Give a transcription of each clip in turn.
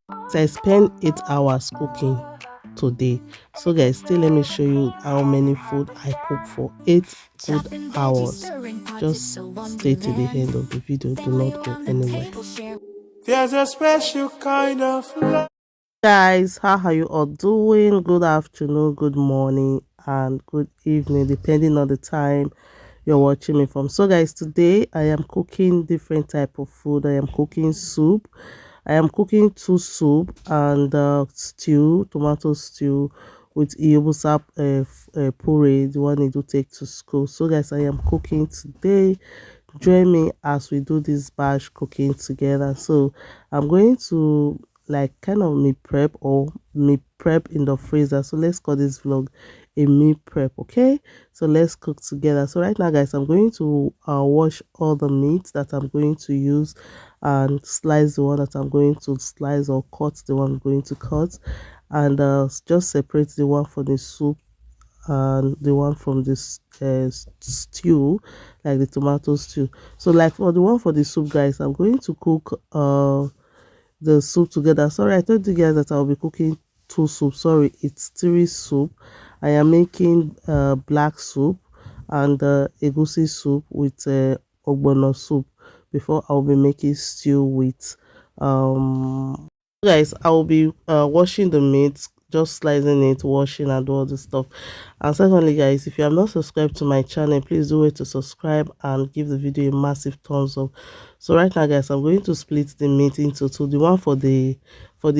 So I spent 8 hours cooking today. So guys, still let me show you how many food I cook for 8 good hours. Just stay to the end of the video. Do not go anywhere. There's a special kind of love. Guys, how are you all doing? Good afternoon, good morning, and good evening, depending on the time you're watching me from. So guys, today I am cooking different type of food. I am cooking soup. I am cooking two soup and stew, tomato stew with iyobusa puree, the one you do take to school. So guys, I am cooking today. Join me as we do this batch cooking together. So I'm going to like kind of meal prep or meal prep in the freezer. So let's call this vlog a meal prep. Okay, so let's cook together. So right now guys, I'm going to wash all the meat that I'm going to use and slice the one that I'm going to slice or cut the one I'm going to cut, and just separate the one for the soup and the one from this stew, like the tomato stew. So like for the one for the soup guys, I'm going to cook the soup together. Sorry, I told you guys that I'll be cooking two soup. Sorry, it's three soup. I am making black soup and egusi soup with ogbono soup before I'll be making stew with guys. I will be washing the meat, just slicing it, washing and all this stuff. And secondly guys, if you have not subscribed to my channel, please do it to subscribe and give the video a massive thumbs up. So right now guys, I'm going to split the meat into two. The one for the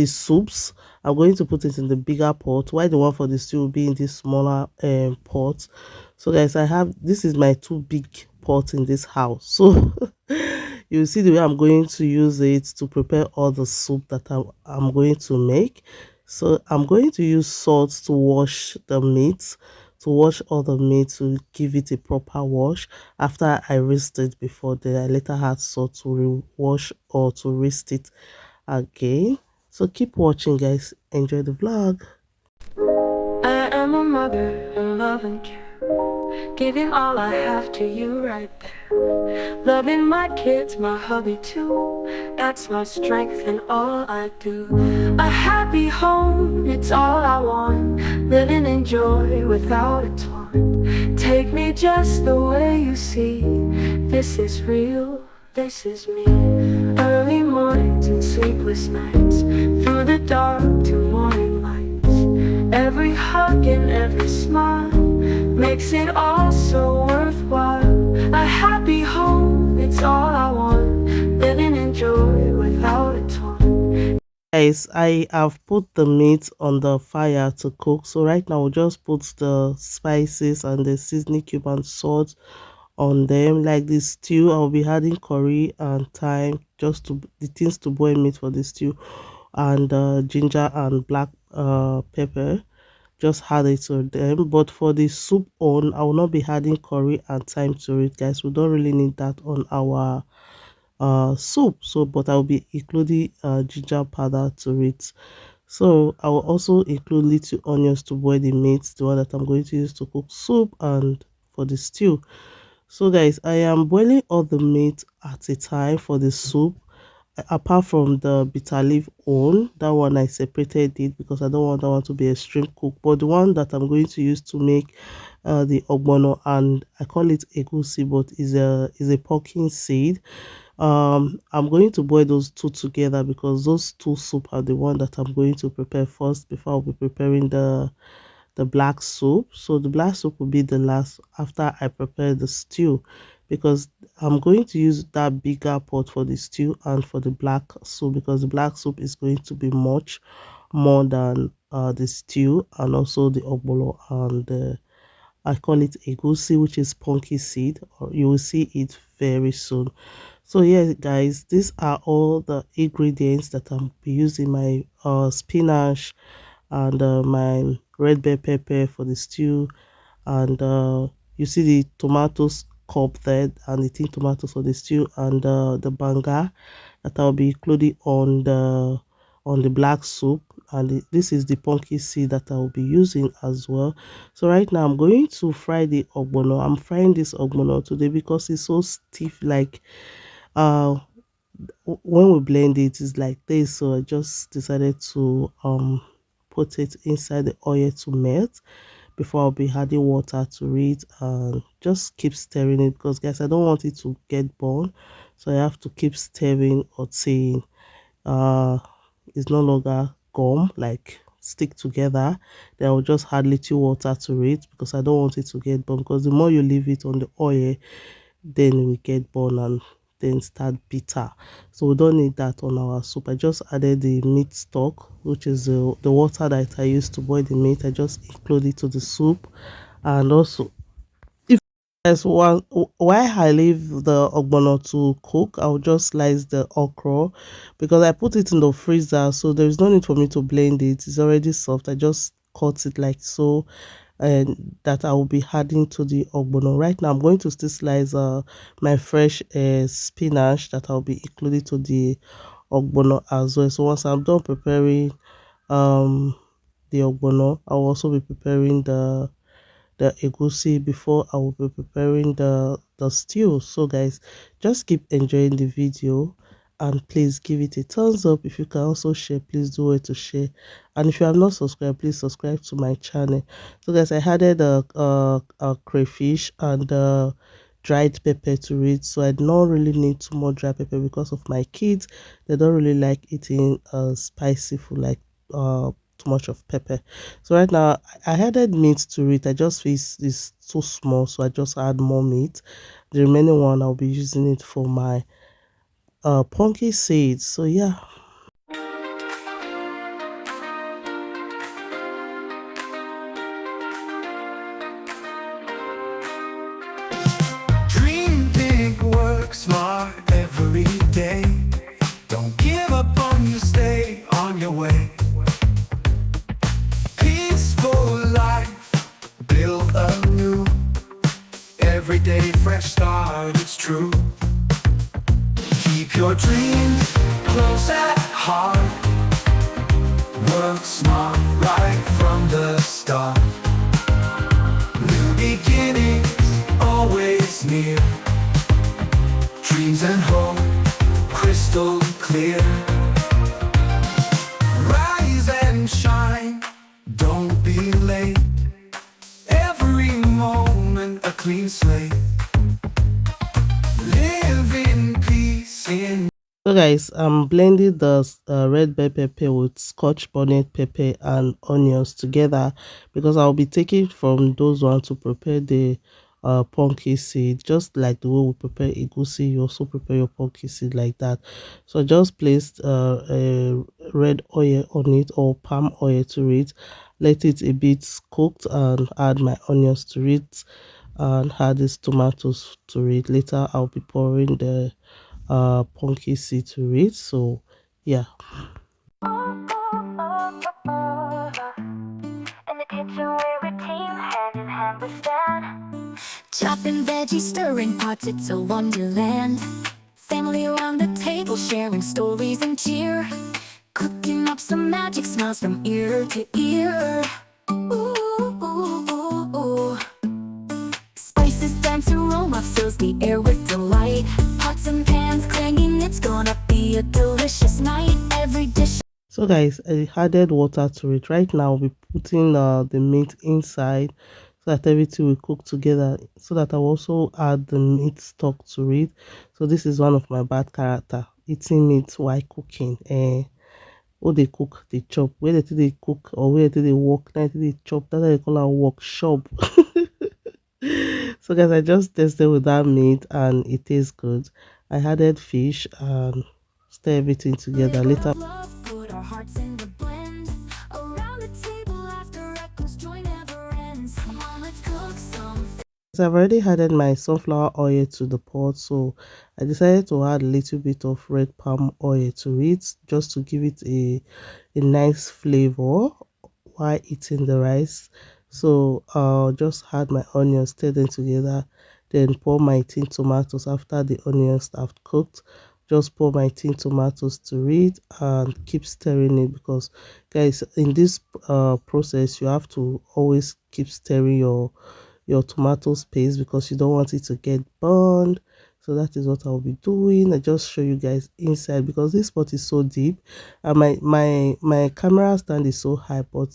soups, I'm going to put it in the bigger pot, while the one for the stew will be in this smaller pot. So guys, I have, this is my two big pots in this house. So you see the way I'm going to use it to prepare all the soup that I'm going to make. So I'm going to use salt to wash the meat, to wash all the meat, to give it a proper wash. After I rinsed it before, then I later had salt to wash or to rinse it again. So keep watching guys, enjoy the vlog. I am a mother in love and care, giving all I have to you right there. Loving my kids, my hubby too. That's my strength and all I do. A happy home, it's all I want. Living in joy without a taunt. Take me just the way you see. This is real, this is me. Early mornings and sleepless nights, through the dark to morning lights. Every hug and every smile makes it all so worthwhile. A happy home, it's all I want. Living in joy without a taunt. Guys, I have put the meat on the fire to cook. So right now we'll just put the spices and the seasoning cube and salt on them. Like the stew, I'll be adding curry and thyme, just to the things to boil meat for the stew, and ginger and black pepper. Just add it to them. But for the soup on, I will not be adding curry and thyme to it guys. We don't really need that on our soup. So but I'll be including ginger powder to it. So I will also include little onions to boil the meat, the one that I'm going to use to cook soup and for the stew. So guys, I am boiling all the meat at a time for the soup. Apart from the bitter leaf on, that one I separated it because I don't want that one to be extreme cook. But the one that I'm going to use to make the ogbono, and I call it egusi, but is a pumpkin seed. I'm going to boil those two together because those two soup are the one that I'm going to prepare first before I'll be preparing the black soup. So the black soup will be the last after I prepare the stew, because I'm going to use that bigger pot for the stew and for the black soup, because the black soup is going to be much more than the stew and also the ogbolo and I call it egusi, which is pumpkin seed, or you will see it very soon. So yeah guys, these are all the ingredients that I'm using: my spinach and my red bell pepper for the stew, and you see the tomatoes cup there and the tin tomatoes for the stew, and the banga that I'll be including on the black soup, and this is the pumpkin seed that I'll be using as well. So right now I'm going to fry the ogbono. I'm frying this ogbono today because it's so stiff, like uh when we blend it, it's like this. So I just decided to put it inside the oil to melt before I'll be adding water to it, and just keep stirring it, because guys, I don't want it to get burned, so I have to keep stirring until uh it's no longer gum, like stick together. Then I'll just add little water to it, because I don't want it to get burned, because the more you leave it on the oil, then we get burned and then start bitter. So we don't need that on our soup. I just added the meat stock, which is the water that I used to boil the meat. I just include it to the soup. And also, if there's one, why I leave the ogbono to cook, I'll just slice the okra, because I put it in the freezer, so there's no need for me to blend it. It's already soft. I just cut it like so, and that I will be adding to the ogbono. Right now I'm going to still slice my fresh spinach that I'll be including to the ogbono as well. So once I'm done preparing um the ogbono, I'll also be preparing the egusi before I will be preparing the stew. So guys, just keep enjoying the video, and please give it a thumbs up. If you can also share, please do it to share. And if you have not subscribed, please subscribe to my channel. So guys, I added a crayfish and dried pepper to it, so I don't really need too much dry pepper, because of my kids. They don't really like eating spicy food, like too much of pepper. So right now I added meat to it. I just feel it's too small, so I just add more meat. The remaining one I'll be using it for my pumpkin seeds. So yeah. Dream big, work smart every day. Don't give up on you, stay on your way. Peaceful life, build anew. Every day, fresh start, it's true. Keep your dreams close at heart. Work smart right from the start. New beginnings always near. Dreams and hope crystal clear. Rise and shine, don't be late. Every moment a clean slate. Live in peace in. So guys, I'm blending the red bell pepper with scotch bonnet pepper and onions together, because I'll be taking from those ones to prepare the pumpkin seed. Just like the way we prepare egusi, you also prepare your pumpkin seed like that. So I just placed a red oil on it, or palm oil to it, let it a bit cooked, and add my onions to it, and add these tomatoes to it. Later I'll be pouring the pumpkin seed to it. So yeah. In the kitchen we're a team, hand in hand we stand. Chopping veggies, stirring pots, it's a wonderland. Family around the table, sharing stories and cheer. Cooking up some magic smiles from ear to ear. Ooh, ooh, ooh, ooh. Spices dance, aroma fills the air with delight. Pots and pans clanging, it's gonna be a delicious night. Every dish. So guys, I added water to it. Right now I'll be putting the meat inside, so that everything will cook together, so that I'll also add the meat stock to it. So this is one of my bad character, eating meat while cooking. What they cook, they chop. Where they cook, or where they work, they chop. That's why they call our workshop. So guys, I just tested with that meat and it tastes good. I added fish and stir everything together. Later I've already added my sunflower oil to the pot, so I decided to add a little bit of red palm oil to it, just to give it a nice flavor while eating the rice. So I'll just add my onions, stir them together, then pour my tin tomatoes after the onions have cooked. Just pour my tin tomatoes to it and keep stirring it, because guys, in this process you have to always keep stirring your tomato paste, because you don't want it to get burned. So that is what I'll be doing. I just show you guys inside because this pot is so deep, and my camera stand is so high, but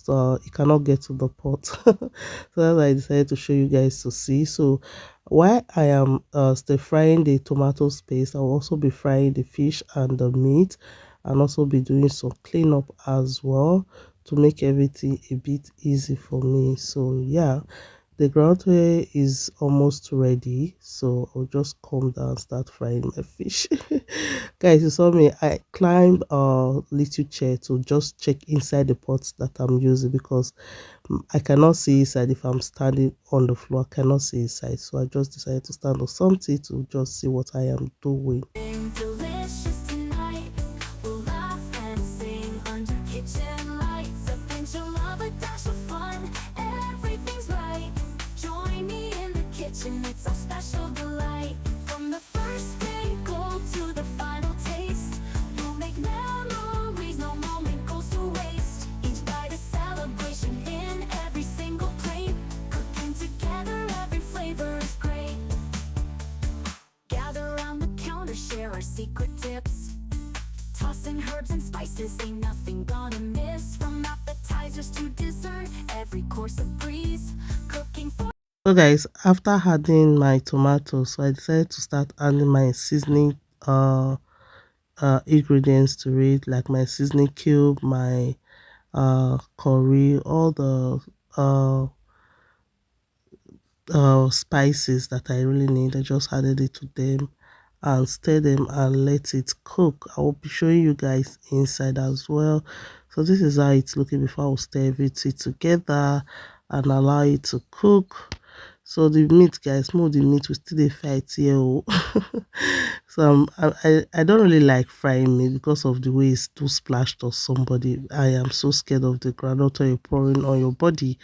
it cannot get to the pot. So that's why I decided to show you guys to see. So while I am stir frying the tomato paste, I'll also be frying the fish and the meat, and also be doing some cleanup as well to make everything a bit easy for me. So yeah, the groundware is almost ready, so I'll just come down and start frying my fish. Guys, you saw me, I climbed a little chair to just check inside the pots that I'm using because I cannot see inside. If I'm standing on the floor, I cannot see inside, so I just decided to stand on something to just see what I am doing. Delicious tonight. We'll laugh and sing under kitchen lights. A pinch of love, a dash of fun. Everything's right. Join me in the kitchen. It's our special delight. From the first bagel to the final taste, we'll make memories. No moment goes to waste. Each bite a celebration in every single plate. Cooking together, every flavor is great. Gather around the counter, share our secret tips. Tossing herbs and spices, ain't nothing gonna miss. From appetizers to dessert, every course a breeze. Cooking for So guys, after adding my tomatoes, so I decided to start adding my seasoning ingredients to it, like my seasoning cube, my curry, all the uh spices that I really need. I just added it to them and stir them and let it cook. I will be showing you guys inside as well. So this is how it's looking before I will stir everything together and allow it to cook. So the meat, guys, more the meat, we still dey fight here. Oh. So I don't really like frying meat because of the way it's too splashed on somebody. I am so scared of the groundnut oil pouring on your body.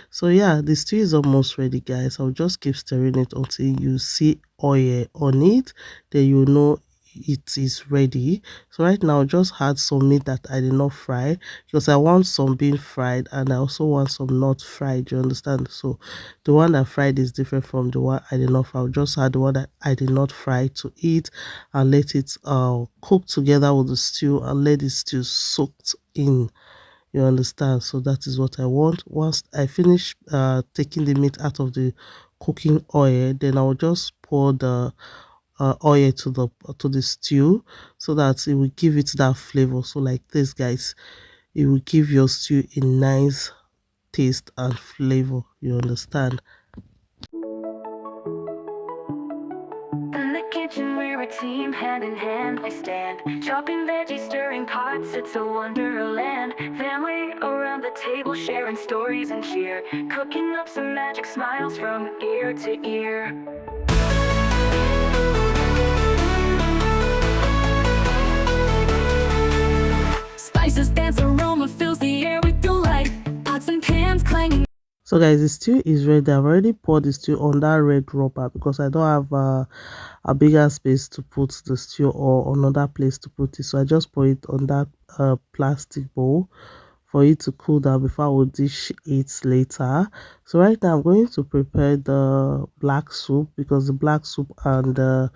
So yeah, the stew is almost ready, guys. I'll just keep stirring it until you see oil on it, then you know it is ready. So right now, just add some meat that I did not fry because I want some being fried and I also want some not fried. You understand? So the one that fried is different from the one I did not fry. I'll just add the one that I did not fry to it and let it cook together with the stew and let the stew soaked in. You understand? So that is what I want. Once I finish taking the meat out of the cooking oil, then I'll just pour the oil to the stew so that it will give it that flavor. So like this, guys, it will give your stew a nice taste and flavor. You understand? in the kitchen, we're a team, hand in hand we stand. Chopping veggies, stirring pots, it's a wonderland. Family around the table, sharing stories and cheer. Cooking up some magic smiles from ear to ear. Spices dance, aroma fills the air with delight. Pots and pans clanging. So guys, the stew is ready. I've already poured the stew on that red rubber because I don't have a bigger space to put the stew or another place to put it. So I just pour it on that plastic bowl for it to cool down before I will dish it later. So right now I'm going to prepare the black soup because the black soup and the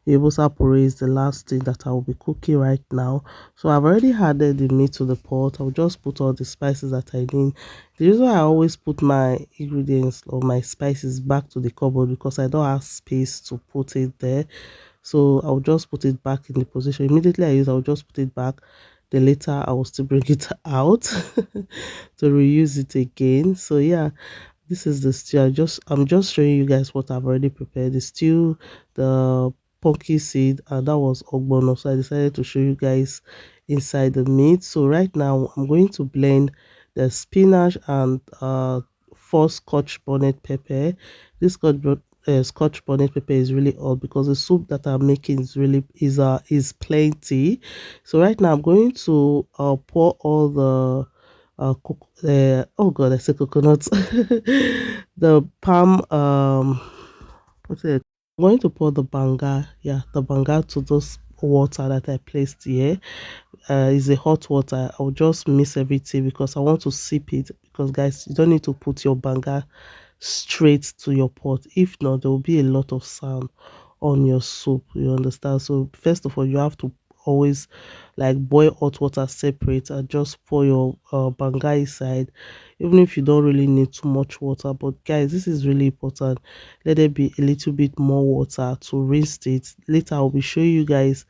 Ibosa puree is the last thing that I will be cooking right now. So I've already added the meat to the pot. I'll just put all the spices that I need. The reason why I always put my ingredients or my spices back to the cupboard because I don't have space to put it there. So I'll just put it back in the position. Immediately I use, I'll just put it back. Then later I will still bring it out to reuse it again. So yeah, this is the stew. I'm just showing you guys what I've already prepared. The stew, the pumpkin seed, and that was ogbono. So I decided to show you guys inside the meat. So right now I'm going to blend the spinach and four scotch bonnet pepper. This scotch bonnet pepper is really odd because the soup that I'm making is plenty. So right now I'm going to pour all the oh god, I said coconut. The palm what's it? I'm going to pour the banga, yeah, the banga to those water that I placed here. Is a hot water. I'll just mix everything because I want to sip it. Because guys, you don't need to put your banga straight to your pot. If not, there will be a lot of sound on your soup, you understand. So first of all, you have to always like boil hot water separate and just pour your banga inside, even if you don't really need too much water. But guys, this is really important. Let there be a little bit more water to rinse it. Later I'll be showing you guys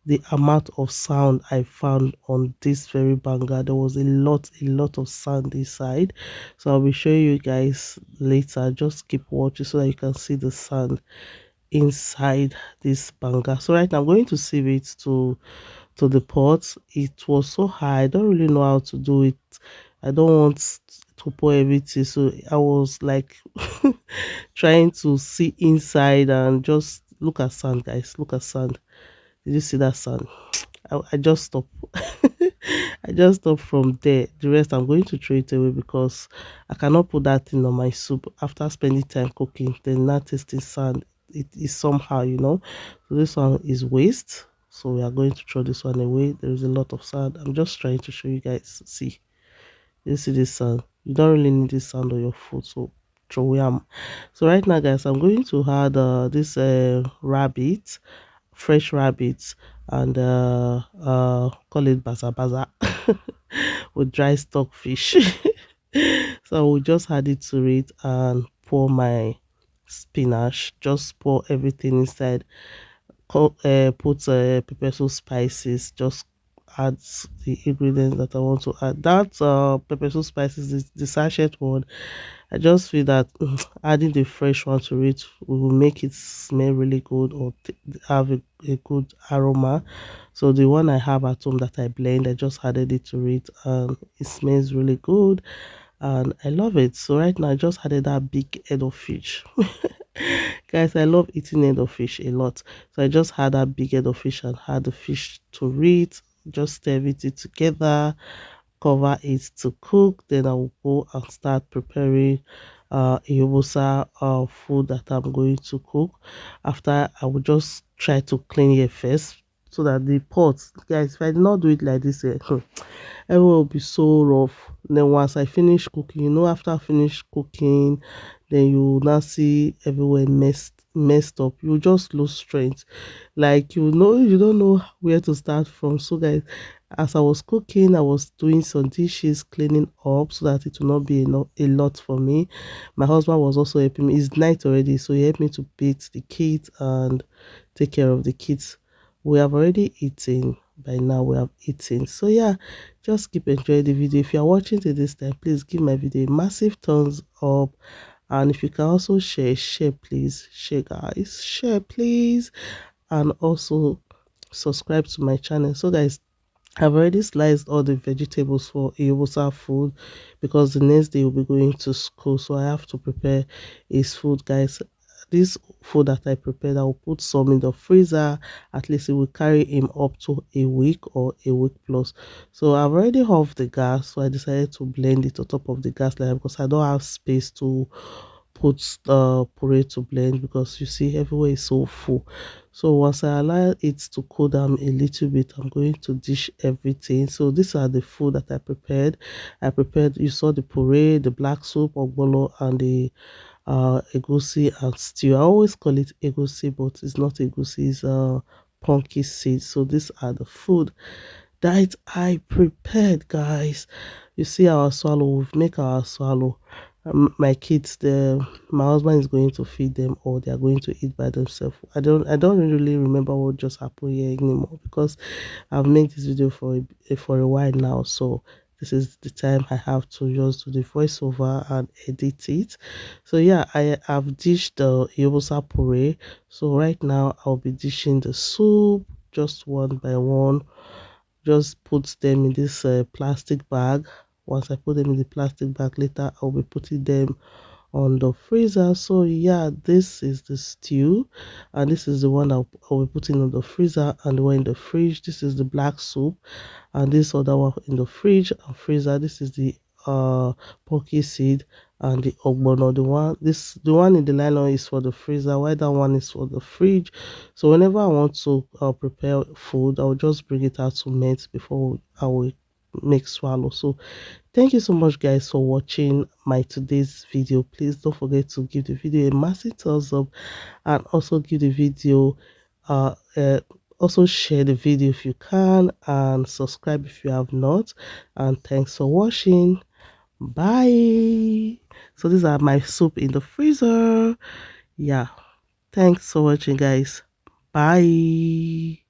the amount of sand I found on this very banga. There was a lot of sand inside, so I'll be showing you guys later. Just keep watching so that you can see the sand inside this banga. So right now I'm going to sieve it to the pot. It was so high, I don't really know how to do it. I don't want to pour everything, so I was like trying to see inside and just look at sand. Guys, look at sand. Did you see that sand? I just stop. I just stop from there. The rest I'm going to throw it away because I cannot put that thing on my soup after spending time cooking. Then not tasting sand. It is somehow, So this one is waste. So we are going to throw this one away. There is a lot of sand. I'm just trying to show you guys. See, you see this sand. You don't really need this sand on your food, so throw away 'em. So right now, guys, I'm going to add this rabbit, fresh rabbits, and call it baza baza with dry stockfish. So I will just add it to it and pour my spinach. Just pour everything inside. Put pepper soup spices. Just add the ingredients that I want to add. That pepper soup spices is the sachet one. I just feel that adding the fresh one to it will make it smell really good or have a good aroma. So the one I have at home that I blend, I just added it to it and it smells really good and I love it. So right now I just added that big head of fish. Guys, I love eating head of fish a lot. So I just had that big head of fish and had the fish to it. Just stir it together, cover it to cook. Then I will go and start preparing Iyobosa food that I'm going to cook. After, I will just try to clean it first so that the pot, guys, if I did not do it like this, everyone will be so rough. Then once I finish cooking, after I finish cooking, then you will now see everywhere messed up. You just lose strength, like you don't know where to start from. So guys, as I was cooking, I was doing some dishes, cleaning up so that it will not be a lot for me. My husband was also helping me. It's night already, so he helped me to bathe the kids and take care of the kids. We have already eaten. By now we have eaten. So yeah, just keep enjoying the video. If you are watching to this time, please give my video a massive thumbs up. And if you can also share please. Share, guys. Share, please. And also subscribe to my channel. So guys, I've already sliced all the vegetables for Iyobosa food because the next day we'll be going to school. So I have to prepare his food, guys. This food that I prepared, I will put some in the freezer. At least it will carry him up to a week or a week plus. So I've already off the gas. So I decided to blend it on top of the gas layer because I don't have space to put puree to blend because you see everywhere is so full. So once I allow it to cool down a little bit, I'm going to dish everything. So these are the food that I prepared, you saw the puree, the black soup, ogbolo, and the egusi and stew. I always call it egusi, but it's not egusi, it's pumpkin seed. So these are the food that I prepared, guys. You see our swallow, we've make our swallow. My kids, my husband is going to feed them or they are going to eat by themselves. I don't really remember what just happened here anymore because I've made this video for a while now. So this is the time I have to just do the voiceover and edit it. So yeah, I have dished the Yobosa puree. So right now I'll be dishing the soup just one by one. Just put them in this plastic bag. Once I put them in the plastic bag, later I'll be putting them on the freezer. So yeah, this is the stew and this is the one I'll be putting on the freezer, and the one in the fridge, this is the black soup, and this other one in the fridge and freezer, this is the pumpkin seed and the ogbono. The one in the nylon is for the freezer, while that one is for the fridge. So whenever I want to prepare food, I'll just bring it out to melt before I will make swallow. So thank you so much guys for watching my today's video. Please don't forget to give the video a massive thumbs up, and also give the video uh, uh also share the video if you can, and subscribe if you have not. And thanks for watching. Bye. So these are my soup in the freezer. Yeah, thanks for watching guys. Bye.